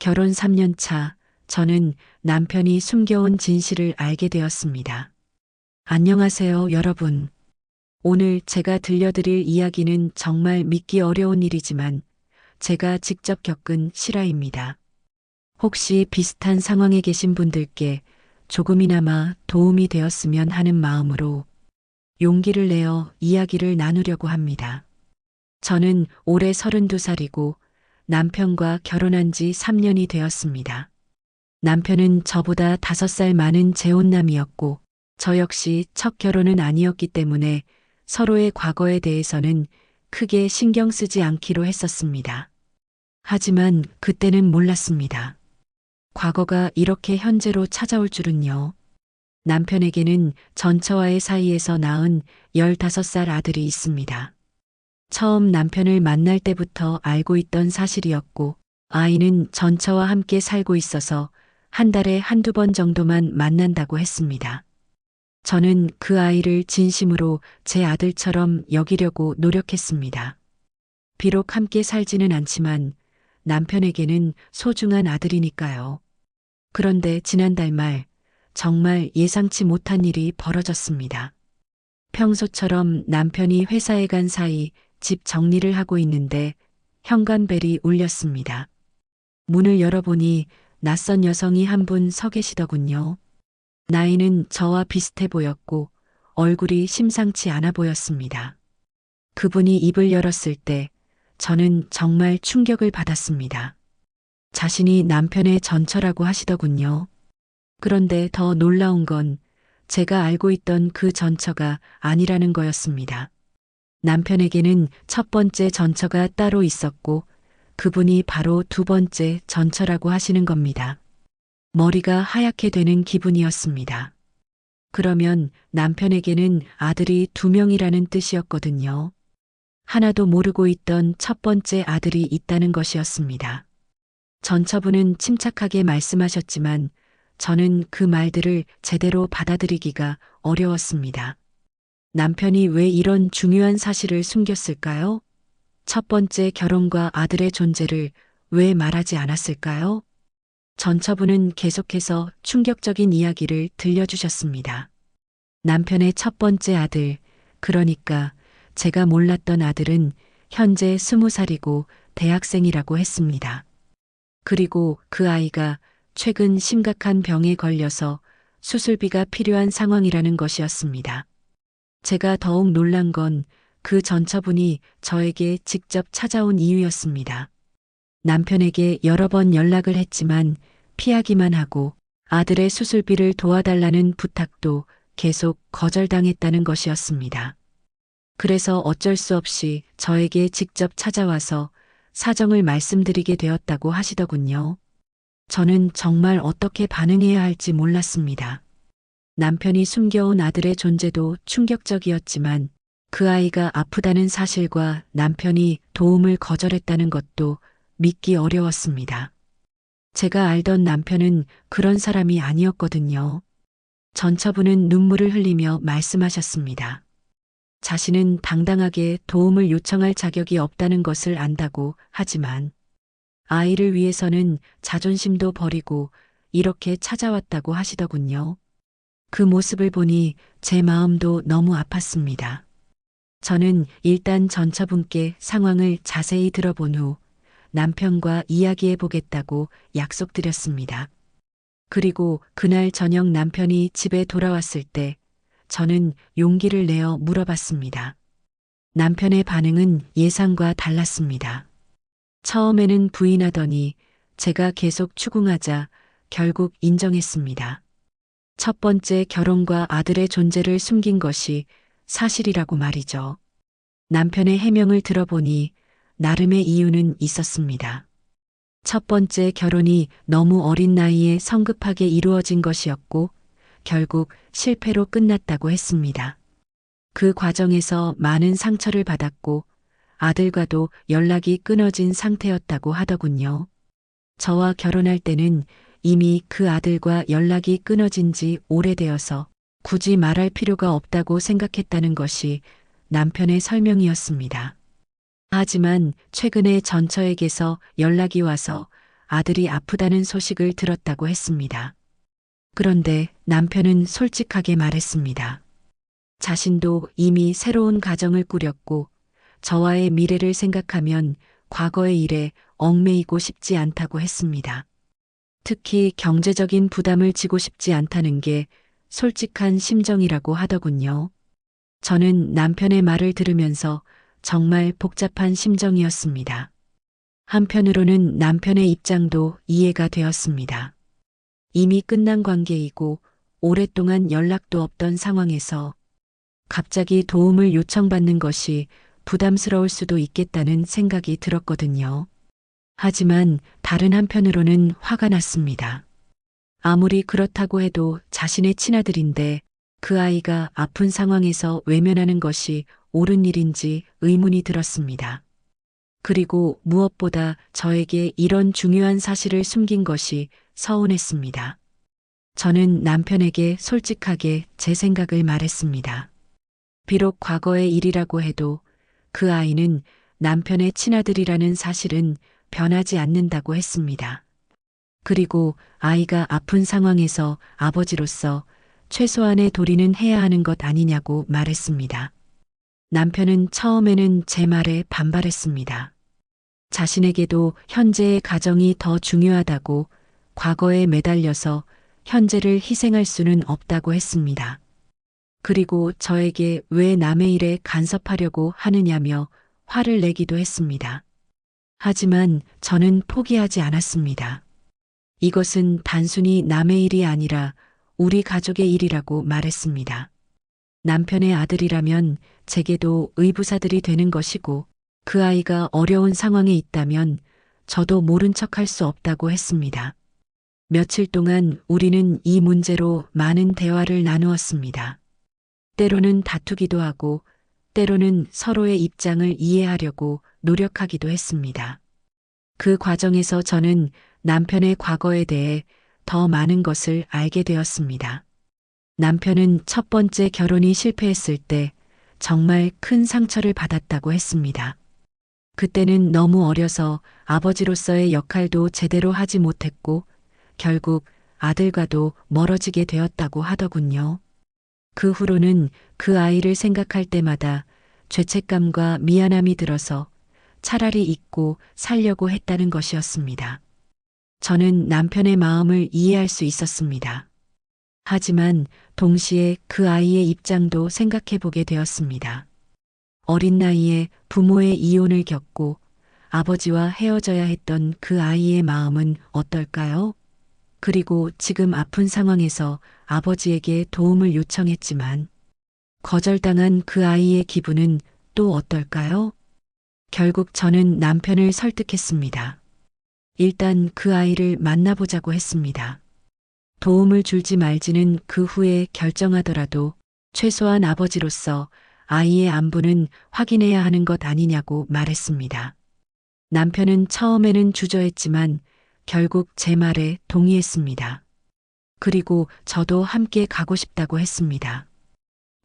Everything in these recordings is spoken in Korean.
결혼 3년 차, 저는 남편이 숨겨온 진실을 알게 되었습니다. 안녕하세요, 여러분. 오늘 제가 들려드릴 이야기는 정말 믿기 어려운 일이지만 제가 직접 겪은 실화입니다. 혹시 비슷한 상황에 계신 분들께 조금이나마 도움이 되었으면 하는 마음으로 용기를 내어 이야기를 나누려고 합니다. 저는 올해 32살이고 남편과 결혼한 지 3년이 되었습니다. 남편은 저보다 5살 많은 재혼남이었고 저 역시 첫 결혼은 아니었기 때문에 서로의 과거에 대해서는 크게 신경 쓰지 않기로 했었습니다. 하지만 그때는 몰랐습니다. 과거가 이렇게 현재로 찾아올 줄은요. 남편에게는 전처와의 사이에서 낳은 15살 아들이 있습니다. 처음 남편을 만날 때부터 알고 있던 사실이었고, 아이는 전처와 함께 살고 있어서 한 달에 한두 번 정도만 만난다고 했습니다. 저는 그 아이를 진심으로 제 아들처럼 여기려고 노력했습니다. 비록 함께 살지는 않지만 남편에게는 소중한 아들이니까요. 그런데 지난달 말, 정말 예상치 못한 일이 벌어졌습니다. 평소처럼 남편이 회사에 간 사이 집 정리를 하고 있는데 현관벨이 울렸습니다. 문을 열어보니 낯선 여성이 한 분 서 계시더군요. 나이는 저와 비슷해 보였고 얼굴이 심상치 않아 보였습니다. 그분이 입을 열었을 때 저는 정말 충격을 받았습니다. 자신이 남편의 전처라고 하시더군요. 그런데 더 놀라운 건 제가 알고 있던 그 전처가 아니라는 거였습니다. 남편에게는 첫 번째 전처가 따로 있었고 그분이 바로 두 번째 전처라고 하시는 겁니다. 머리가 하얗게 되는 기분이었습니다. 그러면 남편에게는 아들이 2명이라는 뜻이었거든요. 하나도 모르고 있던 첫 번째 아들이 있다는 것이었습니다. 전처분은 침착하게 말씀하셨지만 저는 그 말들을 제대로 받아들이기가 어려웠습니다. 남편이 왜 이런 중요한 사실을 숨겼을까요? 첫 번째 결혼과 아들의 존재를 왜 말하지 않았을까요? 전처분은 계속해서 충격적인 이야기를 들려주셨습니다. 남편의 첫 번째 아들, 그러니까 제가 몰랐던 아들은 현재 20살이고 대학생이라고 했습니다. 그리고 그 아이가 최근 심각한 병에 걸려서 수술비가 필요한 상황이라는 것이었습니다. 제가 더욱 놀란 건 그 전처분이 저에게 직접 찾아온 이유였습니다. 남편에게 여러 번 연락을 했지만 피하기만 하고 아들의 수술비를 도와달라는 부탁도 계속 거절당했다는 것이었습니다. 그래서 어쩔 수 없이 저에게 직접 찾아와서 사정을 말씀드리게 되었다고 하시더군요. 저는 정말 어떻게 반응해야 할지 몰랐습니다. 남편이 숨겨온 아들의 존재도 충격적이었지만 그 아이가 아프다는 사실과 남편이 도움을 거절했다는 것도 믿기 어려웠습니다. 제가 알던 남편은 그런 사람이 아니었거든요. 전처분은 눈물을 흘리며 말씀하셨습니다. 자신은 당당하게 도움을 요청할 자격이 없다는 것을 안다고 하지만 아이를 위해서는 자존심도 버리고 이렇게 찾아왔다고 하시더군요. 그 모습을 보니 제 마음도 너무 아팠습니다. 저는 일단 전처분께 상황을 자세히 들어본 후 남편과 이야기해 보겠다고 약속드렸습니다. 그리고 그날 저녁 남편이 집에 돌아왔을 때 저는 용기를 내어 물어봤습니다. 남편의 반응은 예상과 달랐습니다. 처음에는 부인하더니 제가 계속 추궁하자 결국 인정했습니다. 첫 번째 결혼과 아들의 존재를 숨긴 것이 사실이라고 말이죠. 남편의 해명을 들어보니 나름의 이유는 있었습니다. 첫 번째 결혼이 너무 어린 나이에 성급하게 이루어진 것이었고 결국 실패로 끝났다고 했습니다. 그 과정에서 많은 상처를 받았고 아들과도 연락이 끊어진 상태였다고 하더군요. 저와 결혼할 때는 이미 그 아들과 연락이 끊어진 지 오래되어서 굳이 말할 필요가 없다고 생각했다는 것이 남편의 설명이었습니다. 하지만 최근에 전처에게서 연락이 와서 아들이 아프다는 소식을 들었다고 했습니다. 그런데 남편은 솔직하게 말했습니다. 자신도 이미 새로운 가정을 꾸렸고 저와의 미래를 생각하면 과거의 일에 얽매이고 싶지 않다고 했습니다. 특히 경제적인 부담을 지고 싶지 않다는 게 솔직한 심정이라고 하더군요. 저는 남편의 말을 들으면서 정말 복잡한 심정이었습니다. 한편으로는 남편의 입장도 이해가 되었습니다. 이미 끝난 관계이고 오랫동안 연락도 없던 상황에서 갑자기 도움을 요청받는 것이 부담스러울 수도 있겠다는 생각이 들었거든요. 하지만 다른 한편으로는 화가 났습니다. 아무리 그렇다고 해도 자신의 친아들인데 그 아이가 아픈 상황에서 외면하는 것이 옳은 일인지 의문이 들었습니다. 그리고 무엇보다 저에게 이런 중요한 사실을 숨긴 것이 서운했습니다. 저는 남편에게 솔직하게 제 생각을 말했습니다. 비록 과거의 일이라고 해도 그 아이는 남편의 친아들이라는 사실은 변하지 않는다고 했습니다. 그리고 아이가 아픈 상황에서 아버지로서 최소한의 도리는 해야 하는 것 아니냐고 말했습니다. 남편은 처음에는 제 말에 반발했습니다. 자신에게도 현재의 가정이 더 중요하다고 과거에 매달려서 현재를 희생할 수는 없다고 했습니다. 그리고 저에게 왜 남의 일에 간섭하려고 하느냐며 화를 내기도 했습니다. 하지만 저는 포기하지 않았습니다. 이것은 단순히 남의 일이 아니라 우리 가족의 일이라고 말했습니다. 남편의 아들이라면 제게도 의부사들이 되는 것이고 그 아이가 어려운 상황에 있다면 저도 모른 척할 수 없다고 했습니다. 며칠 동안 우리는 이 문제로 많은 대화를 나누었습니다. 때로는 다투기도 하고 때로는 서로의 입장을 이해하려고 노력하기도 했습니다. 그 과정에서 저는 남편의 과거에 대해 더 많은 것을 알게 되었습니다. 남편은 첫 번째 결혼이 실패했을 때 정말 큰 상처를 받았다고 했습니다. 그때는 너무 어려서 아버지로서의 역할도 제대로 하지 못했고 결국 아들과도 멀어지게 되었다고 하더군요. 그 후로는 그 아이를 생각할 때마다 죄책감과 미안함이 들어서 차라리 잊고 살려고 했다는 것이었습니다. 저는 남편의 마음을 이해할 수 있었습니다. 하지만 동시에 그 아이의 입장도 생각해 보게 되었습니다. 어린 나이에 부모의 이혼을 겪고 아버지와 헤어져야 했던 그 아이의 마음은 어떨까요? 그리고 지금 아픈 상황에서 아버지에게 도움을 요청했지만 거절당한 그 아이의 기분은 또 어떨까요? 결국 저는 남편을 설득했습니다. 일단 그 아이를 만나보자고 했습니다. 도움을 줄지 말지는 그 후에 결정하더라도 최소한 아버지로서 아이의 안부는 확인해야 하는 것 아니냐고 말했습니다. 남편은 처음에는 주저했지만 결국 제 말에 동의했습니다. 그리고 저도 함께 가고 싶다고 했습니다.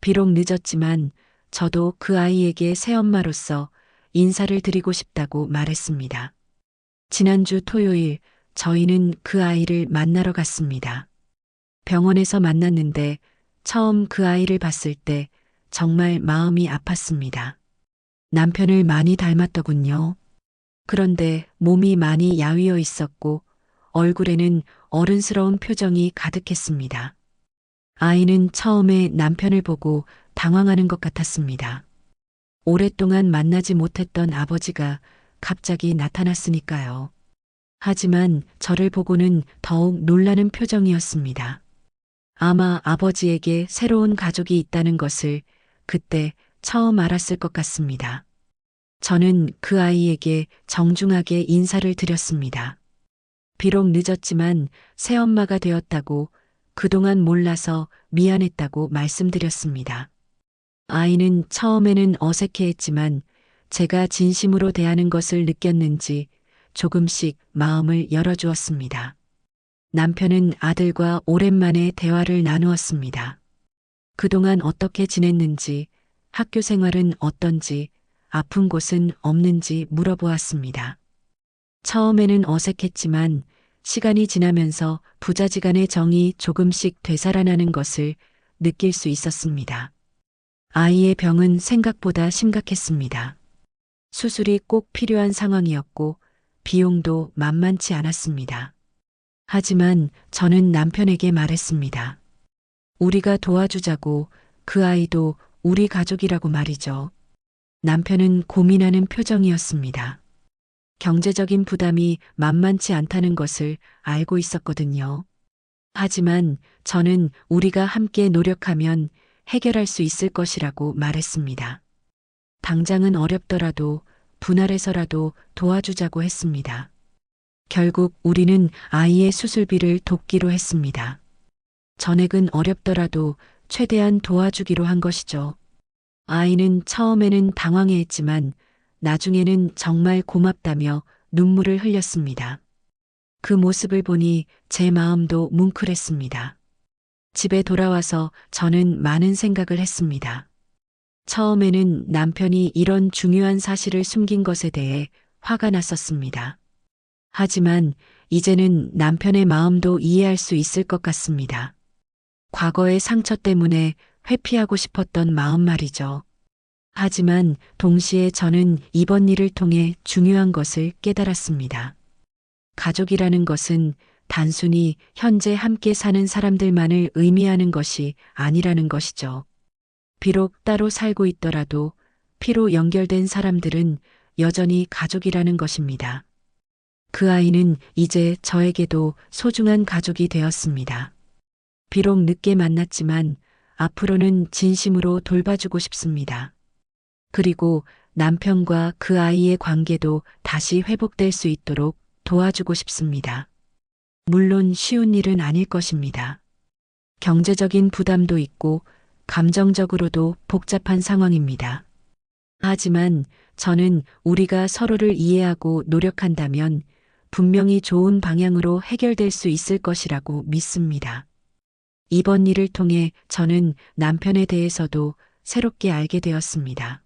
비록 늦었지만 저도 그 아이에게 새엄마로서 인사를 드리고 싶다고 말했습니다. 지난주 토요일 저희는 그 아이를 만나러 갔습니다. 병원에서 만났는데 처음 그 아이를 봤을 때 정말 마음이 아팠습니다. 남편을 많이 닮았더군요. 그런데 몸이 많이 야위어 있었고 얼굴에는 어른스러운 표정이 가득했습니다. 아이는 처음에 남편을 보고 당황하는 것 같았습니다. 오랫동안 만나지 못했던 아버지가 갑자기 나타났으니까요. 하지만 저를 보고는 더욱 놀라는 표정이었습니다. 아마 아버지에게 새로운 가족이 있다는 것을 그때 처음 알았을 것 같습니다. 저는 그 아이에게 정중하게 인사를 드렸습니다. 비록 늦었지만 새엄마가 되었다고 그동안 몰라서 미안했다고 말씀드렸습니다. 아이는 처음에는 어색해했지만 제가 진심으로 대하는 것을 느꼈는지 조금씩 마음을 열어주었습니다. 남편은 아들과 오랜만에 대화를 나누었습니다. 그동안 어떻게 지냈는지, 학교 생활은 어떤지, 아픈 곳은 없는지 물어보았습니다. 처음에는 어색했지만 시간이 지나면서 부자지간의 정이 조금씩 되살아나는 것을 느낄 수 있었습니다. 아이의 병은 생각보다 심각했습니다. 수술이 꼭 필요한 상황이었고 비용도 만만치 않았습니다. 하지만 저는 남편에게 말했습니다. 우리가 도와주자고, 그 아이도 우리 가족이라고 말이죠. 남편은 고민하는 표정이었습니다. 경제적인 부담이 만만치 않다는 것을 알고 있었거든요. 하지만 저는 우리가 함께 노력하면 해결할 수 있을 것이라고 말했습니다. 당장은 어렵더라도 분할해서라도 도와주자고 했습니다. 결국 우리는 아이의 수술비를 돕기로 했습니다. 전액은 어렵더라도 최대한 도와주기로 한 것이죠. 아이는 처음에는 당황해했지만 나중에는 정말 고맙다며 눈물을 흘렸습니다. 그 모습을 보니 제 마음도 뭉클했습니다. 집에 돌아와서 저는 많은 생각을 했습니다. 처음에는 남편이 이런 중요한 사실을 숨긴 것에 대해 화가 났었습니다. 하지만 이제는 남편의 마음도 이해할 수 있을 것 같습니다. 과거의 상처 때문에 회피하고 싶었던 마음 말이죠. 하지만 동시에 저는 이번 일을 통해 중요한 것을 깨달았습니다. 가족이라는 것은 단순히 현재 함께 사는 사람들만을 의미하는 것이 아니라는 것이죠. 비록 따로 살고 있더라도 피로 연결된 사람들은 여전히 가족이라는 것입니다. 그 아이는 이제 저에게도 소중한 가족이 되었습니다. 비록 늦게 만났지만 앞으로는 진심으로 돌봐주고 싶습니다. 그리고 남편과 그 아이의 관계도 다시 회복될 수 있도록 도와주고 싶습니다. 물론 쉬운 일은 아닐 것입니다. 경제적인 부담도 있고 감정적으로도 복잡한 상황입니다. 하지만 저는 우리가 서로를 이해하고 노력한다면 분명히 좋은 방향으로 해결될 수 있을 것이라고 믿습니다. 이번 일을 통해 저는 남편에 대해서도 새롭게 알게 되었습니다.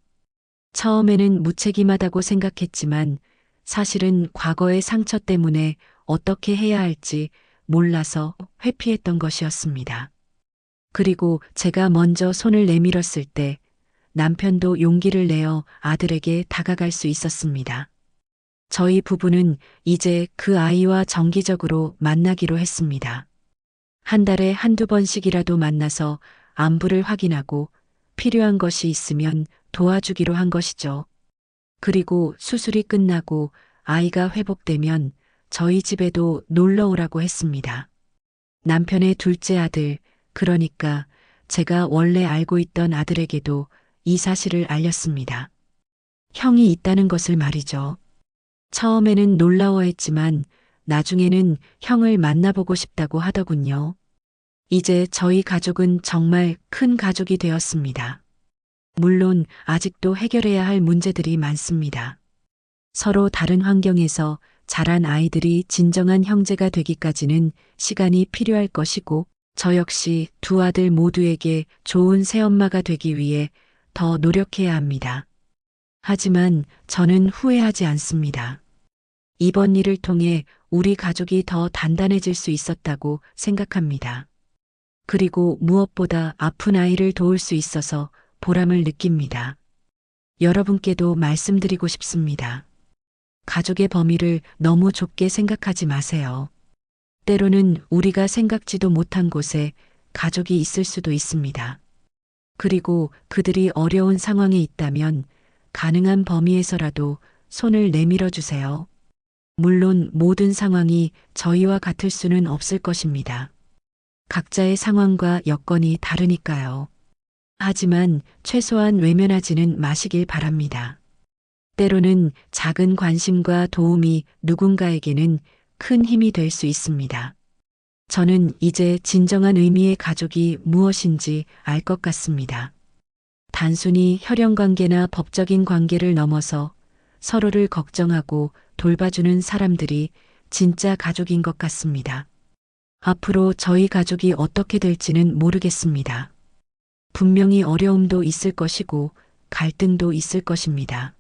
처음에는 무책임하다고 생각했지만 사실은 과거의 상처 때문에 어떻게 해야 할지 몰라서 회피했던 것이었습니다. 그리고 제가 먼저 손을 내밀었을 때 남편도 용기를 내어 아들에게 다가갈 수 있었습니다. 저희 부부는 이제 그 아이와 정기적으로 만나기로 했습니다. 한 달에 한두 번씩이라도 만나서 안부를 확인하고 필요한 것이 있으면 도와주기로 한 것이죠. 그리고 수술이 끝나고 아이가 회복되면 저희 집에도 놀러 오라고 했습니다. 남편의 둘째 아들, 그러니까 제가 원래 알고 있던 아들에게도 이 사실을 알렸습니다. 형이 있다는 것을 말이죠. 처음에는 놀라워했지만 나중에는 형을 만나보고 싶다고 하더군요. 이제 저희 가족은 정말 큰 가족이 되었습니다. 물론 아직도 해결해야 할 문제들이 많습니다. 서로 다른 환경에서 자란 아이들이 진정한 형제가 되기까지는 시간이 필요할 것이고 저 역시 두 아들 모두에게 좋은 새엄마가 되기 위해 더 노력해야 합니다. 하지만 저는 후회하지 않습니다. 이번 일을 통해 우리 가족이 더 단단해질 수 있었다고 생각합니다. 그리고 무엇보다 아픈 아이를 도울 수 있어서 보람을 느낍니다. 여러분께도 말씀드리고 싶습니다. 가족의 범위를 너무 좁게 생각하지 마세요. 때로는 우리가 생각지도 못한 곳에 가족이 있을 수도 있습니다. 그리고 그들이 어려운 상황에 있다면 가능한 범위에서라도 손을 내밀어 주세요. 물론 모든 상황이 저희와 같을 수는 없을 것입니다. 각자의 상황과 여건이 다르니까요. 하지만 최소한 외면하지는 마시길 바랍니다. 때로는 작은 관심과 도움이 누군가에게는 큰 힘이 될 수 있습니다. 저는 이제 진정한 의미의 가족이 무엇인지 알 것 같습니다. 단순히 혈연 관계나 법적인 관계를 넘어서 서로를 걱정하고 돌봐주는 사람들이 진짜 가족인 것 같습니다. 앞으로 저희 가족이 어떻게 될지는 모르겠습니다. 분명히 어려움도 있을 것이고 갈등도 있을 것입니다.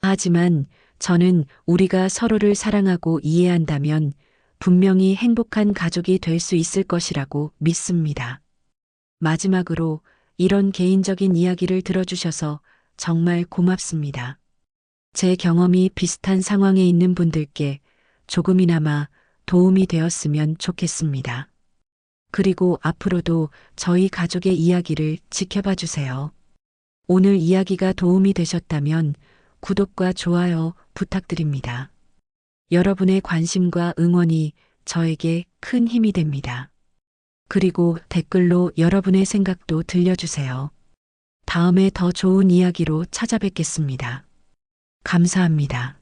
하지만 저는 우리가 서로를 사랑하고 이해한다면 분명히 행복한 가족이 될 수 있을 것이라고 믿습니다. 마지막으로 이런 개인적인 이야기를 들어주셔서 정말 고맙습니다. 제 경험이 비슷한 상황에 있는 분들께 조금이나마 도움이 되었으면 좋겠습니다. 그리고 앞으로도 저희 가족의 이야기를 지켜봐 주세요. 오늘 이야기가 도움이 되셨다면 구독과 좋아요 부탁드립니다. 여러분의 관심과 응원이 저에게 큰 힘이 됩니다. 그리고 댓글로 여러분의 생각도 들려주세요. 다음에 더 좋은 이야기로 찾아뵙겠습니다. 감사합니다.